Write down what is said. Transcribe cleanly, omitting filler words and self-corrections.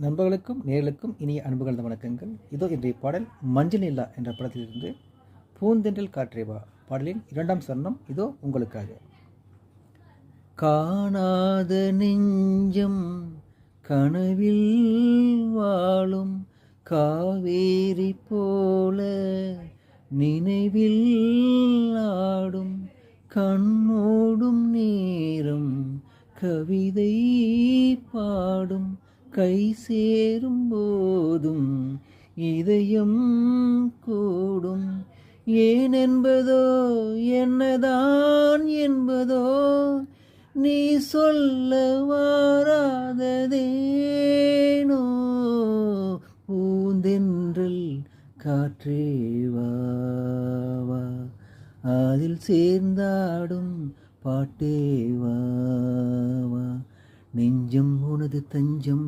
நண்பர்களுக்கும் நேர்களுக்கும் இனிய அன்புகள் வணக்கங்கள். இதோ இன்றைய பாடல் மஞ்சள் நிலா என்ற படத்திலிருந்து பூந்தென்றல் காற்றேவா பாடலின் 2ஆம் சரணம் இதோ உங்களுக்காக. காணாத நெஞ்சம் கனவில் வாழும் காவேரி போல நினைவில் ஆடும் கண்ணோடும் நேரம் கவிதை பாடும் கை சேரும் போதும் இதயம் கூடும். ஏன் என்பதோ என்னதான் என்பதோ நீ சொல்ல வாராததேனோ. பூந்தென்றல் காற்றேவா அதில் சேர்ந்தாடும் பாட்டேவா. நெஞ்சம் உனது தஞ்சம்